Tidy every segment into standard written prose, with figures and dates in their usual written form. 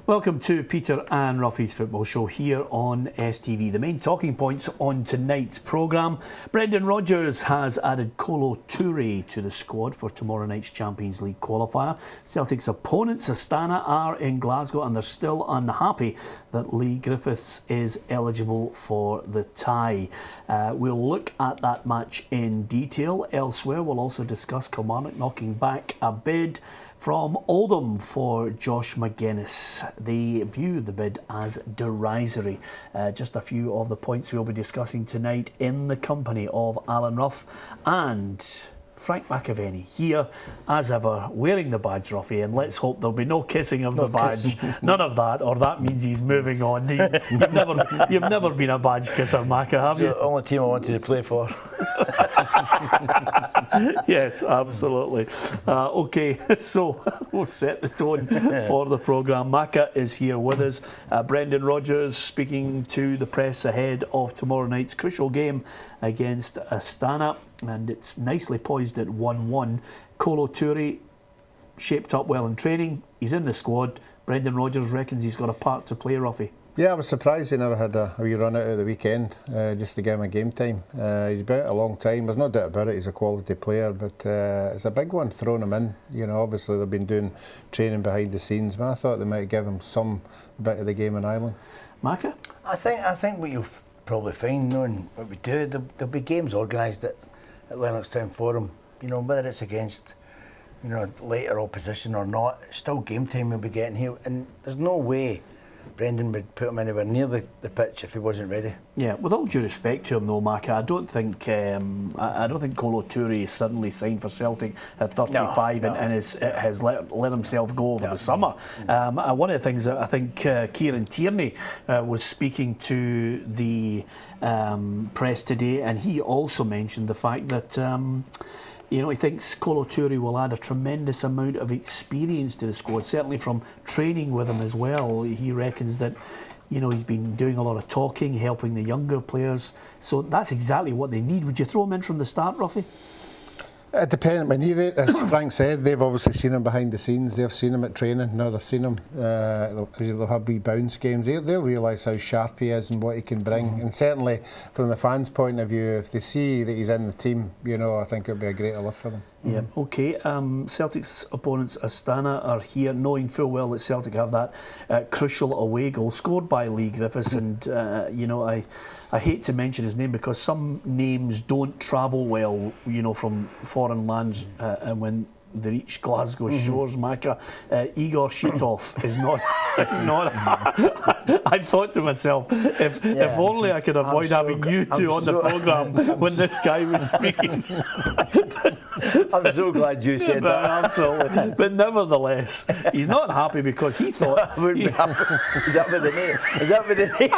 Welcome to Peter and Ruffy's Football Show here on STV. The main talking points on tonight's programme. Brendan Rodgers has added Kolo Toure to the squad for tomorrow night's Champions League qualifier. Celtic's opponents, Astana, are in Glasgow and they're still unhappy that Lee Griffiths is eligible for the tie. We'll look at that match in detail. Elsewhere, we'll also discuss Kilmarnock knocking back a bid from Oldham for Josh Magennis. They view the bid as derisory. Just a few of the points we'll be discussing tonight in the company of Alan Ruff and Frank Mcavennie here, as ever, wearing the badge, Ruffy, and let's hope there'll be no kissing of the badge. None of that, or that means he's moving on. You've never been a badge kisser, Macca, have you? It's the only team I wanted to play for. Yes, absolutely. Okay, so we've set the tone for the programme. Macca is here with us. Brendan Rodgers speaking to the press ahead of tomorrow night's crucial game against Astana, and it's nicely poised at 1-1. Kolo Toure shaped up well in training. He's in the squad. Brendan Rodgers reckons he's got a part to play, Ruffy. Yeah, I was surprised he never had a wee run out of the weekend just to give him a game time. He's been out a long time, there's no doubt about it, he's a quality player, but it's a big one throwing him in. You know, obviously they've been doing training behind the scenes, but I thought they might give him some bit of the game in Ireland. Macca? I think what you'll probably find, knowing what we do, there'll be games organised at Lennoxtown Forum, you know, whether it's against, you know, later opposition or not, it's still game time we'll be getting here, and there's no way Brendan would put him anywhere near the pitch if he wasn't ready. Yeah, with all due respect to him though, Macca, I don't think Kolo Toure is suddenly signed for Celtic at 35 and has let himself go over the summer. One of the things that I think Kieran Tierney was speaking to the press today, and he also mentioned the fact that you know, he thinks Kolo Toure will add a tremendous amount of experience to the squad, certainly from training with him as well. He reckons that, you know, he's been doing a lot of talking, helping the younger players. So that's exactly what they need. Would you throw him in from the start, Ruffy? It depends. As Frank said, they've obviously seen him behind the scenes. They've seen him at training. Now they've seen him. They'll have wee bounce games. They'll realise how sharp he is and what he can bring. And certainly, from the fans' point of view, if they see that he's in the team, you know, I think it'll be a greater lift for them. Yeah, okay. Celtic's opponents, Astana, are here, knowing full well that Celtic have that crucial away goal scored by Lee Griffiths. And, you know, I hate to mention his name because some names don't travel well, you know, from foreign lands, and when they reach Glasgow shores, Macca. Igor Shitov is not. I thought to myself, if only I could avoid having you two on the programme when this guy was speaking. I'm so glad you said that. Absolutely. But nevertheless, he's not happy because he thought. I wouldn't be happy. Is that with the name? Is that with the name?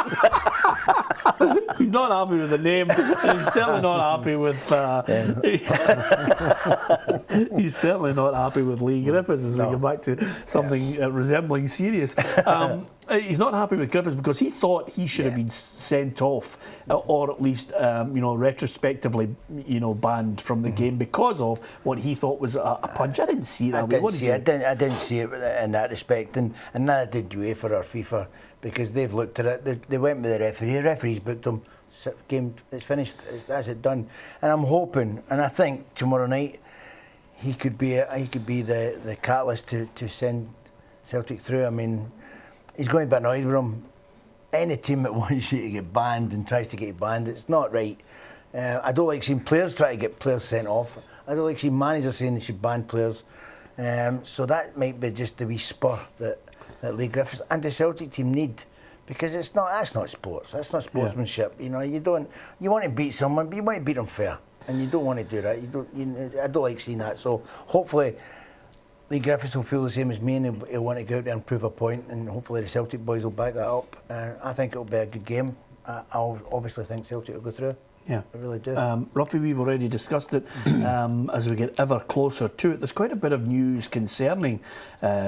He's not happy with the name, and he's certainly not happy with. He's certainly not happy with Lee Griffiths as we go back to something resembling serious. He's not happy with Griffiths because he thought he should have been sent off, or at least you know, retrospectively, you know, banned from the game because of what he thought was a punch. I didn't see that. I didn't see it in that respect, and neither did UEFA or FIFA, because they've looked at it. They went with the referee. The referee's booked them. Game, it's finished. That's it, done. And I'm hoping, and I think tomorrow night he could be the catalyst to send Celtic through. I mean, he's going to be annoyed with him. Any team that wants you to get banned and tries to get you banned, it's not right. I don't like seeing players try to get players sent off. I don't like seeing managers saying they should ban players. So that might be just a wee spur that Lee Griffiths and the Celtic team need, because that's not sports. That's not sportsmanship. You know, you want to beat someone, but you want to beat them fair, and you don't want to do that. I don't like seeing that. So hopefully Lee Griffiths will feel the same as me, and he'll want to go out there and prove a point, and hopefully the Celtic boys will back that up. I think it'll be a good game. I obviously think Celtic will go through. Yeah, I really do. Ruffy, we've already discussed it. As we get ever closer to it, there's quite a bit of news concerning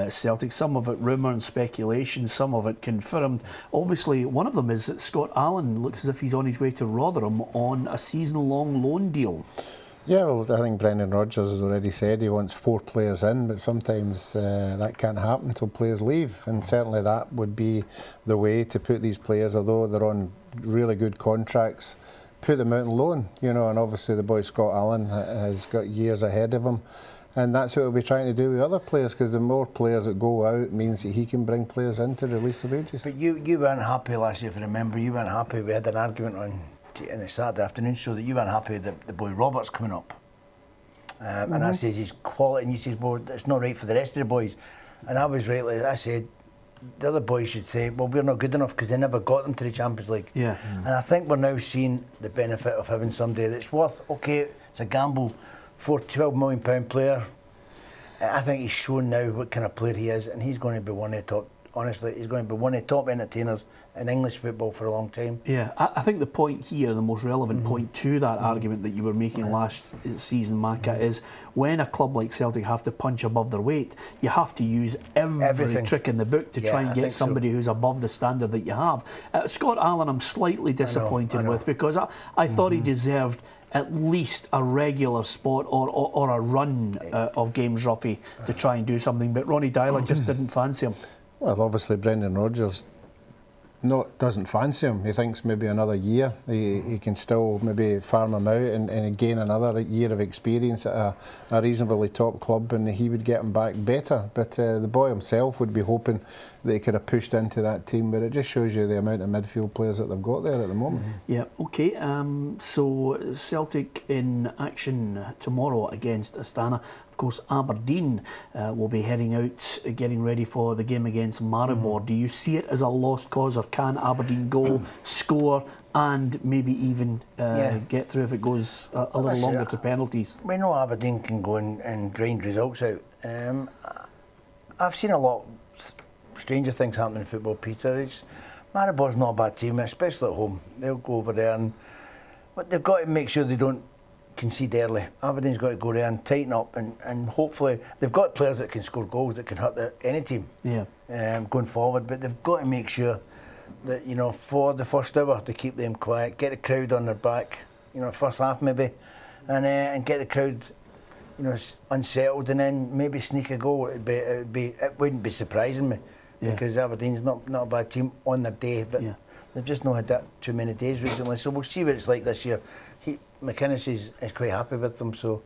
Celtic. Some of it rumour and speculation, some of it confirmed. Obviously, one of them is that Scott Allan looks as if he's on his way to Rotherham on a season-long loan deal. Yeah, well, I think Brendan Rodgers has already said he wants 4 players in, but sometimes that can't happen until players leave, and certainly that would be the way to put these players, although they're on really good contracts, put them out on loan, and obviously the boy Scott Allen has got years ahead of him, and that's what we'll be trying to do with other players, because the more players that go out means that he can bring players in to release the wages. But you weren't happy last year, if you remember. You weren't happy. We had an argument on in a Saturday afternoon show that you weren't happy that the boy Robert's coming up. And I says he's quality, and you says, well, it's not right for the rest of the boys. And I was right, I said, the other boys should say, well, we're not good enough because they never got them to the Champions League. Yeah. And I think we're now seeing the benefit of having somebody that's worth, okay, it's a gamble for £12 million player. I think he's shown now what kind of player he is, and he's going to be one of the top. Honestly, he's going to be one of the top entertainers in English football for a long time. Yeah, I think the point here, the most relevant point to that argument that you were making last season, Macca, is when a club like Celtic have to punch above their weight, you have to use every trick in the book to try and get somebody who's above the standard that you have. Scott Allen, I'm slightly disappointed with, because I thought he deserved at least a regular spot or a run of games, Ruffy, to try and do something. But Ronnie Dyler just didn't fancy him. Well, obviously Brendan Rodgers doesn't fancy him. He thinks maybe another year he can still maybe farm him out and gain another year of experience at a reasonably top club, and he would get him back better. But the boy himself would be hoping that he could have pushed into that team, but it just shows you the amount of midfield players that they've got there at the moment. Yeah, okay. So Celtic in action tomorrow against Astana. Of course, Aberdeen will be heading out, getting ready for the game against Maribor. Do you see it as a lost cause, or can Aberdeen go, score, and maybe even get through if it goes a little longer to penalties? We know Aberdeen can go and grind results out. I've seen a lot stranger things happen in football, Peter. Maribor's not a bad team, especially at home. They'll go over there, but they've got to make sure they don't concede early. Aberdeen's got to go there and tighten up, and hopefully they've got players that can score goals that can hurt any team going forward, but they've got to make sure that, for the first hour, to keep them quiet, get the crowd on their back, first half maybe, and get the crowd unsettled, and then maybe sneak a goal. It wouldn't be surprising me, because Aberdeen's not a bad team on their day, but they've just not had that too many days recently, so we'll see what it's like this year. McInnes is quite happy with them, so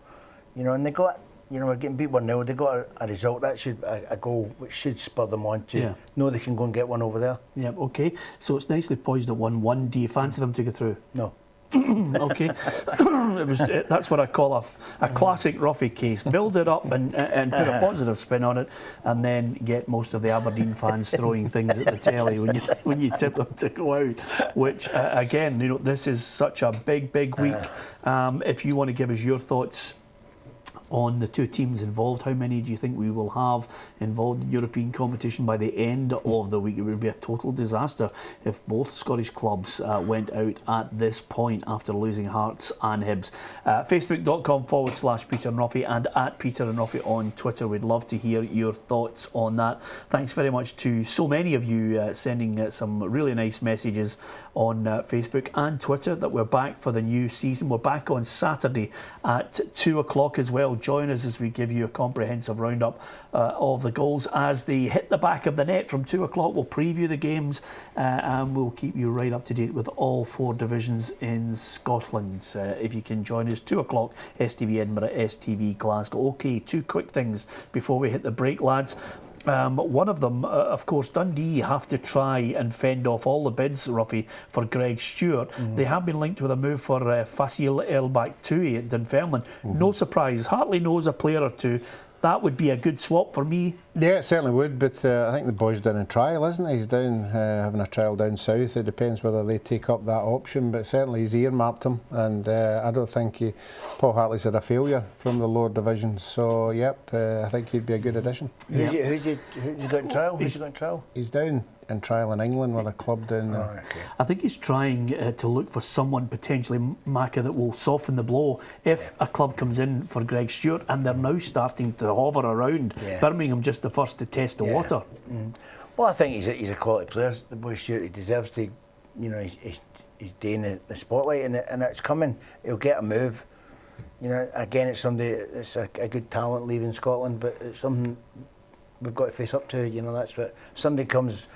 and they got we're getting beat 1-0. They got a result that should a goal which should spur them on to know they can go and get one over there. Yeah, okay. So it's nicely poised at 1-1. Do you fancy them to get through? No. Okay. That's what I call a classic Ruffy case. Build it up and put a positive spin on it, and then get most of the Aberdeen fans throwing things at the telly when you tip them to go out. Which again, this is such a big week. If you want to give us your thoughts on the two teams involved, how many do you think we will have involved in European competition by the end of the week? It would be a total disaster if both Scottish clubs went out at this point after losing Hearts and Hibs. Facebook.com/Peter and Ruffy, and at Peter and Ruffy on Twitter. We'd love to hear your thoughts on that. Thanks very much to so many of you sending some really nice messages on Facebook and Twitter that we're back for the new season. We're back on Saturday at 2 o'clock as well. Join us as we give you a comprehensive roundup of the goals as they hit the back of the net from 2 o'clock. We'll preview the games and we'll keep you right up to date with all 4 divisions in Scotland. If you can join us, 2 o'clock, STV Edinburgh, STV Glasgow. Okay, 2 quick things before we hit the break, lads. One of them, of course, Dundee have to try and fend off all the bids, Ruffy, for Greg Stewart. They have been linked with a move for Fasil El-Baktui at Dunfermline. No surprise. Hartley knows a player or two. That would be a good swap for me. Yeah, it certainly would, but I think the boy's down in trial, isn't he? He's down having a trial down south. It depends whether they take up that option, but certainly he's earmarked him, and I don't think Paul Hartley's had a failure from the lower divisions, so yep, I think he'd be a good addition. Who's he got in trial? He's down in trial in England with a club down there. Oh, okay. I think he's trying to look for someone, potentially Macca, that will soften the blow if a club comes in for Greg Stewart, and they're now starting to hover around. Birmingham just the first to test the water. Well, I think he's a quality player. The boy Stewart, he deserves to, he's doing the spotlight, and it's coming. He'll get a move. You know, again, it's somebody, it's a good talent leaving Scotland, but it's something we've got to face up to. You know, that's what, if somebody comes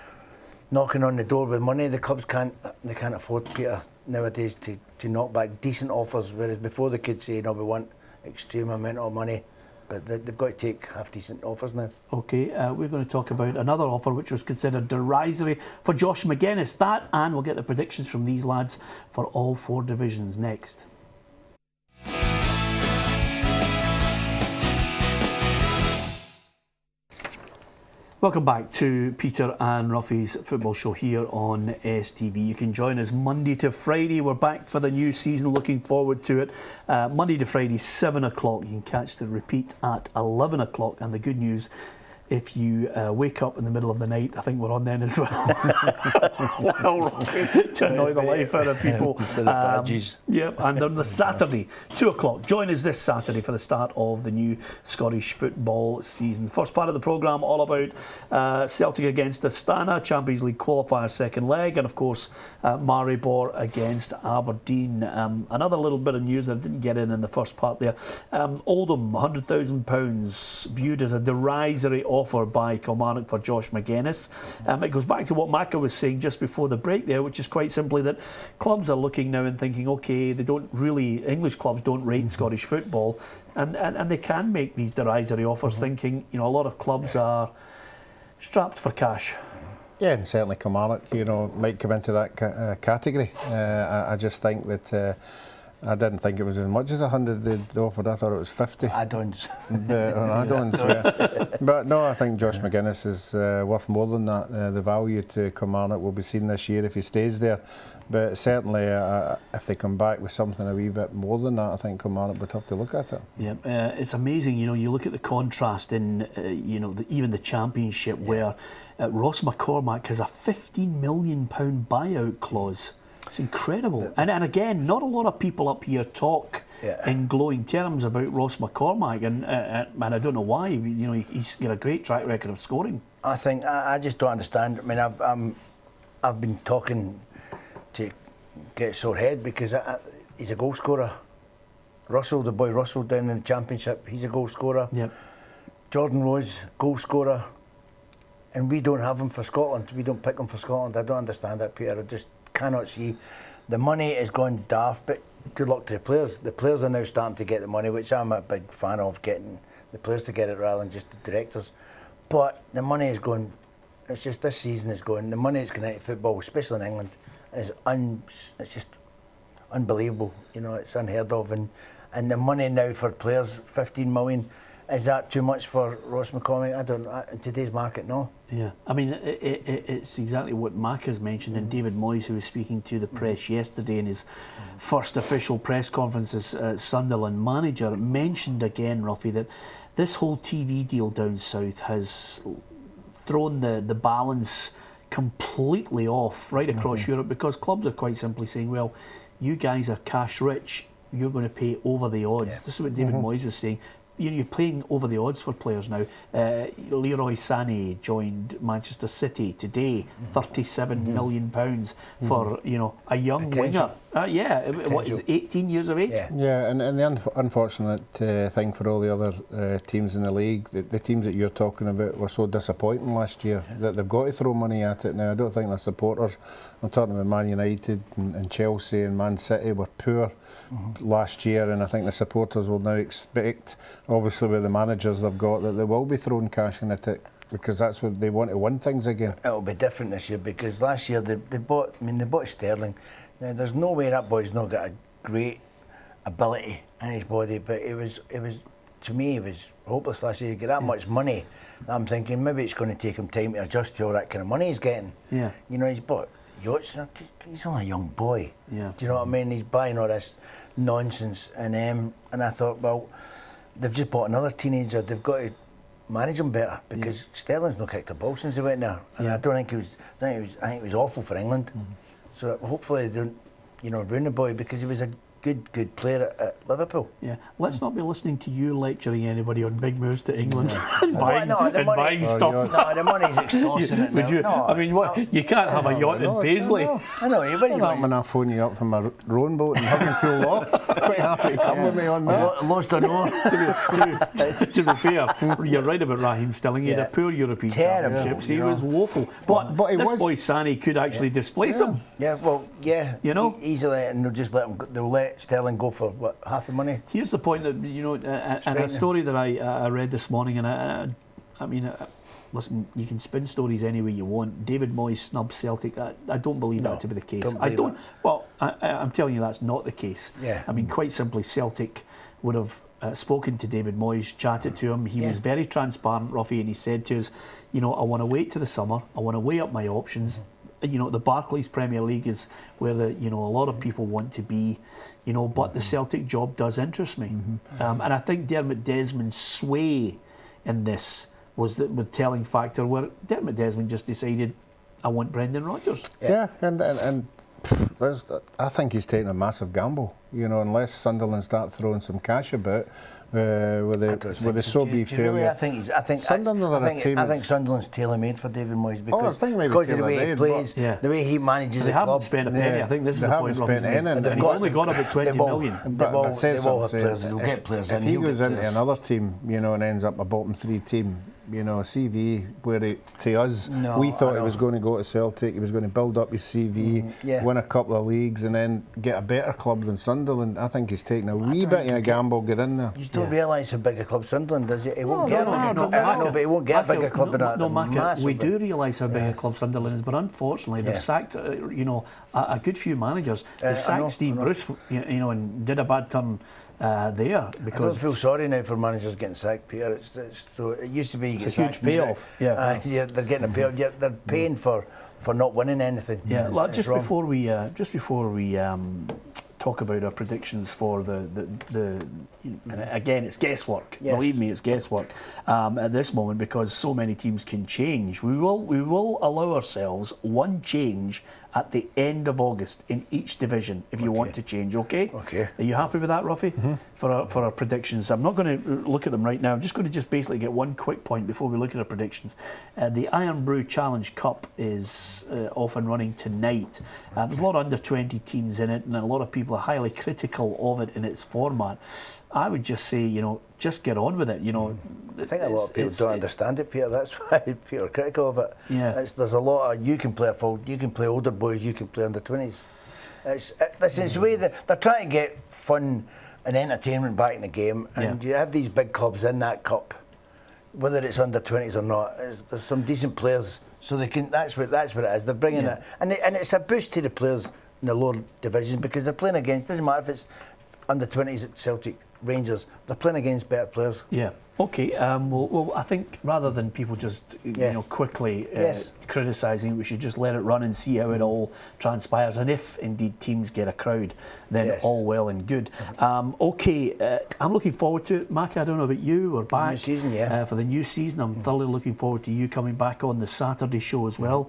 knocking on the door with money, the clubs can't afford, Peter, nowadays to knock back decent offers, whereas before they could say, no, we want extreme amount of money, but they've got to take half-decent offers now. OK, we're going to talk about another offer which was considered derisory for Josh Magennis. That, and we'll get the predictions from these lads for all 4 divisions next. Welcome back to Peter and Ruffy's football show here on STV. You can join us Monday to Friday. We're back for the new season, looking forward to it. Monday to Friday, 7 o'clock. You can catch the repeat at 11 o'clock. And the good news, if you wake up in the middle of the night, I think we're on then as well. Well, Ruffy, to annoy the life out of people. For the badges. Yep, and on the Saturday, 2 o'clock. Join us this Saturday for the start of the new Scottish football season. First part of the programme, all about Celtic against Astana, Champions League qualifier second leg, and of course Maribor against Aberdeen. Another little bit of news that I didn't get in the first part there. Oldham, £100,000 viewed as a derisory offer by Kilmarnock for Josh Magennis. It goes back to what Macca was saying just before the break there, which is quite simply that clubs are looking now and thinking, okay, they don't really, English clubs don't rate Scottish football, and they can make these derisory offers, thinking, you know, a lot of clubs are strapped for cash. Yeah, and certainly Kilmarnock, you know, might come into that category. I just think that I didn't think it was as much as 100 they'd offered. I thought it was 50. Add-ons. Add-ons, yeah. But no, I think Josh Magennis is worth more than that. The value to Kilmarnock will be seen this year if he stays there. But certainly, if they come back with something a wee bit more than that, I think Kilmarnock would have to look at it. Yeah, it's amazing. You know, you look at the contrast in, you know, even the Championship, where Ross McCormack has a £15 million buyout clause. It's incredible. And again, not a lot of people up here talk in glowing terms about Ross McCormack, and I don't know why. You know, he's got a great track record of scoring. I think I just don't understand. I mean, I've been talking to get sore head because he's a goal scorer. Russell, the boy Russell down in the Championship, he's a goal scorer. Yep. Jordan Rose, goal scorer, and we don't have him for Scotland. We don't pick him for Scotland. I don't understand that, Peter. I just cannot see. The money is going daft, but good luck to the players. The players are now starting to get the money, which I'm a big fan of, getting the players to get it rather than just the directors. But the money is going, it's just this season is going, the money that's going into football, especially in England, is it's just unbelievable. You know, it's unheard of. And the money now for players, 15 million, is that too much for Ross McCormack? I don't know. In today's market, no. Yeah, I mean, it's exactly what Mac has mentioned, and David Moyes, who was speaking to the press yesterday in his first official press conference as Sunderland manager, mentioned again, Ruffy, that this whole TV deal down south has thrown the balance completely off right across Europe, because clubs are quite simply saying, well, you guys are cash rich, you're going to pay over the odds. Yeah. This is what David Moyes was saying. You're playing over the odds for players now. Leroy Sané joined Manchester City today, £37 million for, you know, a young winger. What is it, 18 years of age? Yeah, and the unfortunate thing for all the other teams in the league, the teams that you're talking about were so disappointing last year that they've got to throw money at it now. I don't think the supporters, I'm talking about Man United and Chelsea and Man City, were poor last year, and I think the supporters will now expect, obviously with the managers they've got, that they will be throwing cash in at it, because that's what they want to win things again. It'll be different this year, because last year they bought Sterling. Now, there's no way that boy's not got a great ability in his body, but it was to me, it was hopeless last year. You get that much money, I'm thinking maybe it's going to take him time to adjust to all that kind of money he's getting. Yeah. You know, he's bought yachts. He's only a young boy. Yeah. Do you know what I mean? He's buying all this nonsense, and I thought, well, they've just bought another teenager. They've got to manage him better, because Sterling's not kicked the ball since he went there, and I don't think he was. I think it was awful for England. So hopefully they don't, you know, ruin the boy, because he was good player at Liverpool. Yeah, let's not be listening to you lecturing anybody on big moves to England and Well, buying stuff. No, the money's extortionate. Would you? No, I mean, what? You can't have a yacht in Paisley. I know, It's not that when I phone you up from my rowing boat and hugging full off. Quite happy to come with me on that. Lost or no. To be fair, you're right about Raheem Sterling. He had a poor European Terrible, Championships. He was woeful. But this boy Sani could actually displace him. Yeah, well, yeah. You know? Easily, and they'll just let him. They'll let Sterling go for what, half the money. Here's the point that and a story that I read this morning, and I mean, listen, you can spin stories any way you want. David Moyes snubs Celtic. I don't believe that to be the case. I don't. Well, I'm telling you that's not the case. Yeah. I mean, quite simply, Celtic would have spoken to David Moyes, chatted to him. He was very transparent, Ruffy, and he said to us, I want to wait to the summer. I want to weigh up my options. The Barclays Premier League is where a lot of people want to be, but the Celtic job does interest me. And I think Dermot Desmond's sway in this was the telling factor where Dermot Desmond just decided, I want Brendan Rodgers. Yeah, and I think he's taking a massive gamble. Unless Sunderland start throwing some cash about, with the Sobe failure. I think Sunderland's tailor-made for David Moyes because of the way he plays, the way he manages the club. They haven't spent a penny. I think this is the point. And he's only got about 20 million. They will have players. They'll get players in. If he goes into another team, and ends up a bottom three team, CV, where to us, we thought he was going to go to Celtic, he was going to build up his CV, win a couple of leagues, and then get a better club than Sunderland. I think he's taking a wee bit of a gamble, get in there. You don't realise how big a club Sunderland is. He won't get but he won't get a bigger club than that. No, Macca, we do realise how big a club Sunderland is, but unfortunately they've sacked, a good few managers. They sacked Steve Bruce, and did a bad turn. There because I don't feel sorry now for managers getting sacked, Peter. It used to be it's a huge payoff. They're getting a payoff. They're paying for not winning anything. Yeah, just before we talk about our predictions for the and again it's guesswork. Believe me, it's guesswork at this moment because so many teams can change. We will allow ourselves one change at the end of August in each division if you want to change, okay? Okay. Are you happy with that, Ruffy? For our predictions. I'm not going to look at them right now. I'm just going to basically get one quick point before we look at our predictions. The Iron Brew Challenge Cup is off and running tonight. There's a lot of under 20 teams in it and a lot of people are highly critical of it in its format. I would just say, just get on with it. I think a lot of people don't understand it, Peter. That's why people are critical of it. Yeah. There's a lot of, you can play you can play older boys, you can play under 20s. It's the way that they're trying to get fun and entertainment back in the game, and you have these big clubs in that cup, whether it's under 20s or not. There's some decent players, so they can. That's what it is. They're bringing it, and it's a boost to the players in the lower divisions because they're playing against. Doesn't matter if it's under 20s at Celtic, Rangers, they're playing against better players. Yeah. Okay. Well, I think rather than people just quickly criticising, we should just let it run and see how it all transpires. And if indeed teams get a crowd, then all well and good. Okay. I'm looking forward to it, Macca. I don't know about you. We're back new season, for the new season. I'm thoroughly looking forward to you coming back on the Saturday show as well.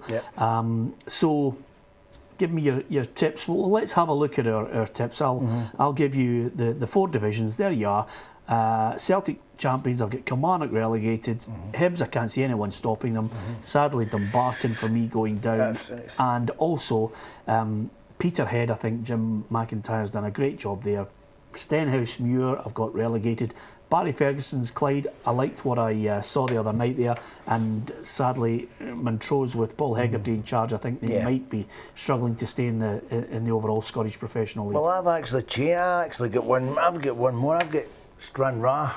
So. Give me your tips. Well, let's have a look at our tips. I'll give you the four divisions. There you are. Celtic champions. I've got Kilmarnock relegated. Hibs, I can't see anyone stopping them. Sadly, Dumbarton for me going down. And also Peterhead. I think Jim McIntyre's done a great job there. Stenhousemuir, I've got relegated. Barry Ferguson's Clyde, I liked what I saw the other night there, and sadly Montrose with Paul Hegarty in charge, I think they might be struggling to stay in the overall Scottish Professional League. Well, I've actually got one. I've got one more. I've got Stranraer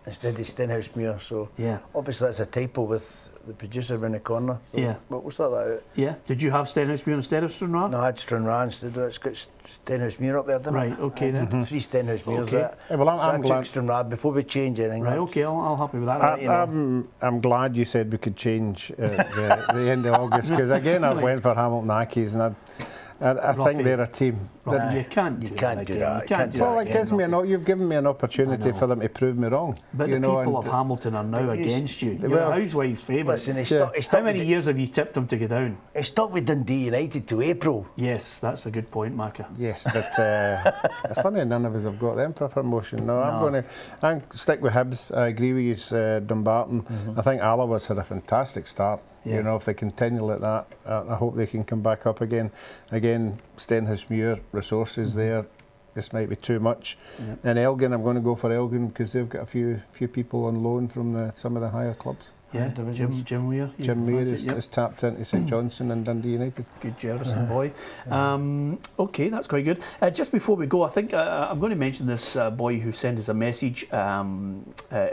instead of Stenhousemuir. So obviously that's a typo with the producer around the corner. So we'll sort that out. Yeah. Did you have Stenhousemuir instead of Stranraer? No, I had Stranraer instead. It's got Stenhousemuir up there, didn't it? Right. Okay then. 3 Stenhousemuirs. Okay. Well, I'm glad. Stranraer before we change anything. Right. Okay. I'll happy with that. I'm glad you said we could change the end of August because again I went for Hamilton Accies and I think they're a team. Robbie, you can't do that. You can't do Well, that it gives me you've given me an opportunity for them to prove me wrong. But you the know, people and of Hamilton are now against you. You're well, a housewife's favourite. Listen, How many years have you tipped them to go down? He stuck with Dundee United to April. Yes, that's a good point, Macca. Yes, but it's funny none of us have got them for promotion. No, I'm going to stick with Hibs. I agree with you, Dumbarton. I think Alawa's had a fantastic start. Yeah. You know, if they continue like that, I hope they can come back up again. Again, Stenhousemuir, resources there. This might be too much. Yep. And Elgin, I'm going to go for Elgin because they've got a few people on loan from some of the higher clubs. Yeah, Jim Weir. Jim Weir is tapped into St Johnstone and Dundee United. Good Jefferson boy. Okay, that's quite good. Just before we go, I think I'm going to mention this boy who sent us a message, a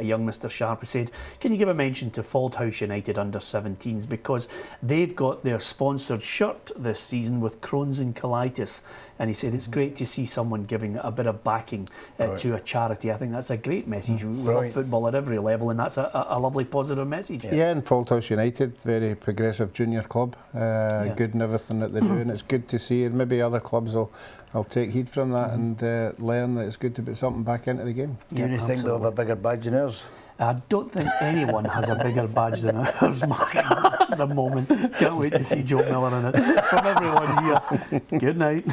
young Mr Sharp, who said, can you give a mention to Fauldhouse United under-17s, because they've got their sponsored shirt this season with Crohn's and colitis, and he said it's great to see someone giving a bit of backing to a charity. I think that's a great message. We love football at every level, and that's a lovely positive message. Yeah, and Fauldhouse United, very progressive junior club, good in everything that they do, and it's good to see. And maybe other clubs will take heed from that and learn that it's good to put something back into the game. Do you think they'll have a bigger badge than ours? I don't think anyone has a bigger badge than ours, Mark, at the moment. Can't wait to see Joe Miller in it. From everyone here, good night.